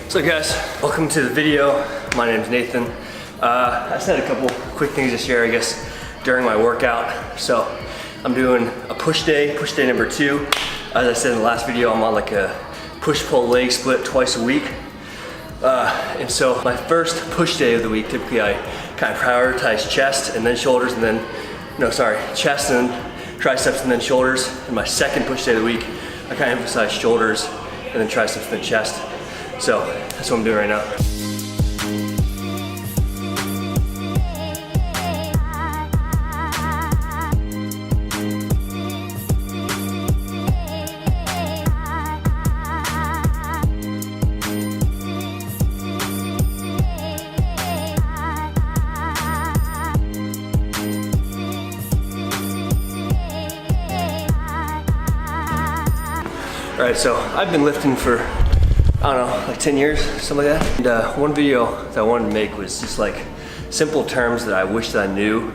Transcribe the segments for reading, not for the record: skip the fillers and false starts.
So guys, welcome to the video. My name's Nathan. I just had a couple quick things to share, I guess, during my workout. So I'm doing a push day number 2. As I said in the last video, I'm on like a push-pull leg split twice a week. And so my first push day of the week, typically I kind of prioritize chest and then shoulders and then, chest and triceps and then shoulders. And my second push day of the week, I kind of emphasize shoulders and then triceps and then chest. So that's what I'm doing right now. All right, so I've been lifting for, I don't know, like 10 years, something like that. And one video that I wanted to make was just like simple terms that I wish that I knew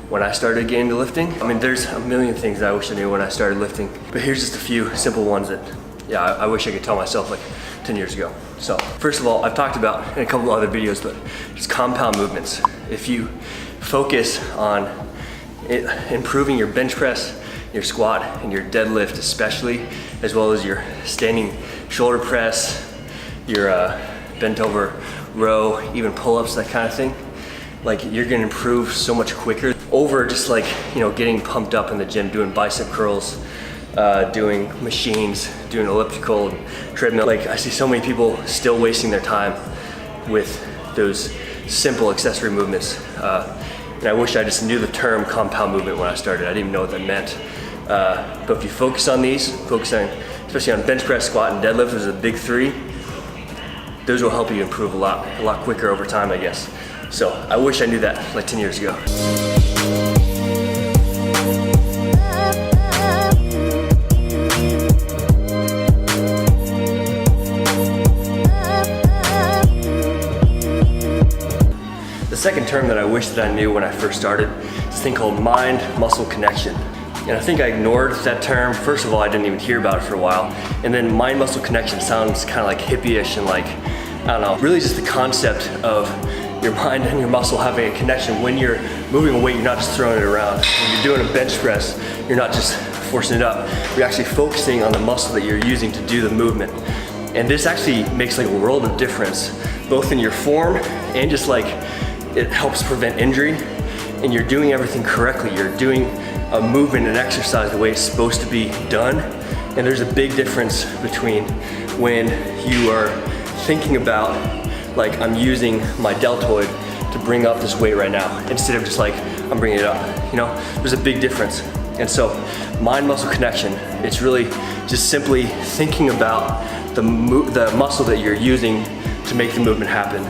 when I started getting into lifting. I mean, there's a million things that I wish I knew when I started lifting, but here's just a few simple ones that, yeah, I wish I could tell myself like 10 years ago. So first of all, I've talked about in a couple of other videos, but just compound movements. If you focus on improving your bench press, your squat, and your deadlift especially, as well as your standing shoulder press, your bent over row, even pull-ups, that kind of thing, like you're gonna improve so much quicker over just like, getting pumped up in the gym, doing bicep curls, doing machines, doing elliptical, and treadmill. Like I see so many people still wasting their time with those simple accessory movements. And I wish I just knew the term compound movement when I started. I didn't even know what that meant. But if you focus on these, especially on bench press, squat, and deadlift, those are the big 3. Those will help you improve a lot quicker over time, I guess. So I wish I knew that like 10 years ago. The second term that I wish that I knew when I first started is this thing called mind-muscle connection. And I think I ignored that term. First of all, I didn't even hear about it for a while. And then mind-muscle connection sounds kind of like hippie-ish and like, I don't know, really just the concept of your mind and your muscle having a connection. When you're moving a weight, you're not just throwing it around. When you're doing a bench press, you're not just forcing it up. You're actually focusing on the muscle that you're using to do the movement. And this actually makes like a world of difference, both in your form and just like, it helps prevent injury. And you're doing everything correctly. You're doing a movement and exercise the way it's supposed to be done. And there's a big difference between when you are thinking about, like, I'm using my deltoid to bring up this weight right now, instead of just like, I'm bringing it up, There's a big difference. And so, mind-muscle connection, it's really just simply thinking about the muscle that you're using to make the movement happen.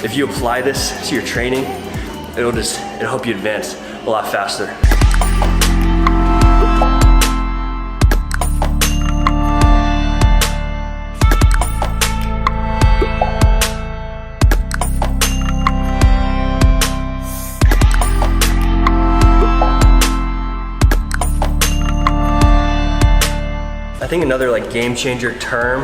If you apply this to your training, it'll help you advance a lot faster. I think another like game changer term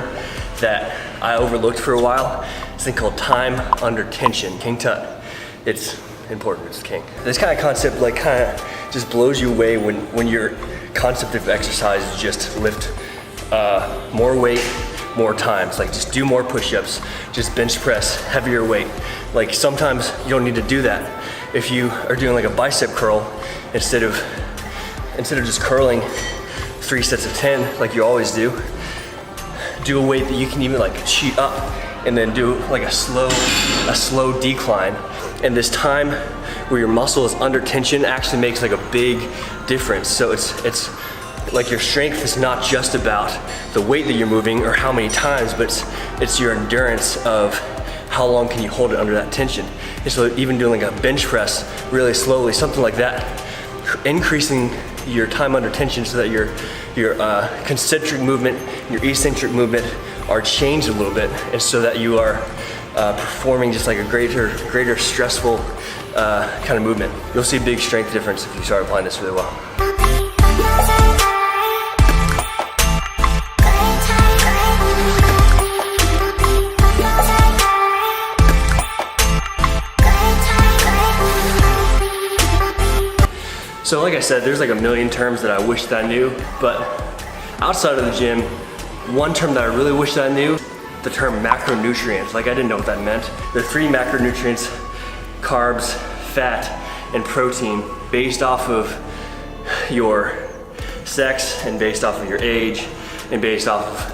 that I overlooked for a while is a thing called time under tension, King Tut. It's important, it's king. This kind of concept like kind of just blows you away when your concept of exercise is just lift more weight, more times. Like just do more push-ups, just bench press heavier weight. Like sometimes you don't need to do that. If you are doing like a bicep curl, instead of just curling 3 sets of 10 like you always do a weight that you can even like cheat up and then do like a slow decline. And this time where your muscle is under tension actually makes like a big difference. So it's like your strength is not just about the weight that you're moving or how many times, but it's your endurance of how long can you hold it under that tension. And so even doing like a bench press really slowly, something like that, increasing your time under tension so that your concentric movement, your eccentric movement are changed a little bit, and so that you are performing just like a greater stressful kind of movement. You'll see a big strength difference if you start applying this really well. So like I said, there's like a million terms that I wish that I knew, but outside of the gym, one term that I really wish that I knew, the term macronutrients. Like, I didn't know what that meant. There are 3 macronutrients: carbs, fat, and protein, based off of your sex and based off of your age and based off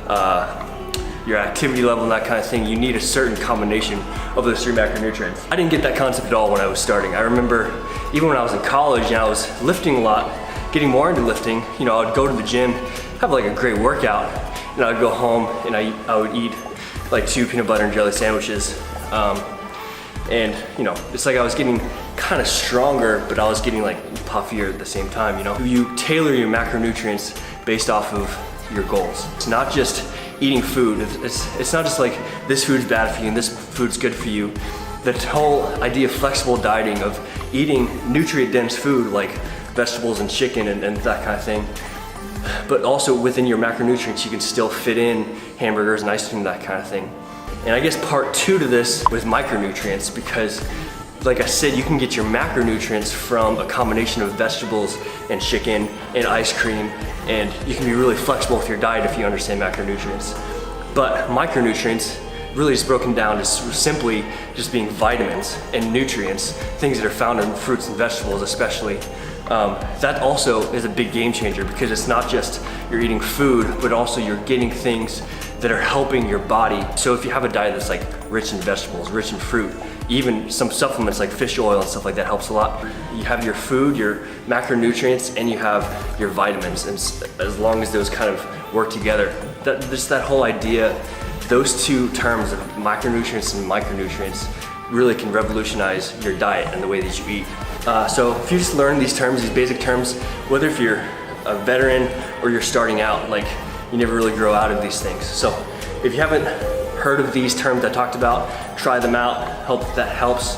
of your activity level and that kind of thing. You need a certain combination of those 3 macronutrients. I didn't get that concept at all when I was starting. I remember even when I was in college and I was lifting a lot, getting more into lifting, you know, I would go to the gym, have like a great workout, and I would go home and I would eat like 2 peanut butter and jelly sandwiches. And you know, it's like I was getting kind of stronger, but I was getting like puffier at the same time, you know? You tailor your macronutrients based off of your goals. It's not just eating food. It's not just like this food's bad for you and this food's good for you. The whole idea of flexible dieting, of eating nutrient-dense food like vegetables and chicken and that kind of thing, but also within your macronutrients you can still fit in hamburgers and ice cream, that kind of thing. And I guess part 2 to this was micronutrients, because like I said, you can get your macronutrients from a combination of vegetables and chicken and ice cream, and you can be really flexible with your diet if you understand macronutrients. But micronutrients really is broken down to simply just being vitamins and nutrients, things that are found in fruits and vegetables especially. That also is a big game changer, because it's not just you're eating food, but also you're getting things that are helping your body. So if you have a diet that's like rich in vegetables, rich in fruit, even some supplements like fish oil and stuff like that helps a lot. You have your food, your macronutrients, and you have your vitamins, and as long as those kind of work together, just that whole idea, those 2 terms of macronutrients and micronutrients really can revolutionize your diet and the way that you eat. So if you just learn these terms, these basic terms, whether if you're a veteran or you're starting out, like, you never really grow out of these things. So if you haven't heard of these terms I talked about, try them out. Hope that helps.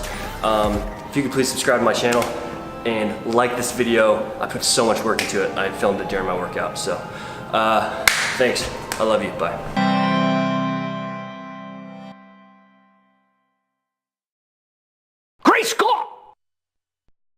If you could please subscribe to my channel and like this video. I put so much work into it. I filmed it during my workout. So thanks. I love you. Bye.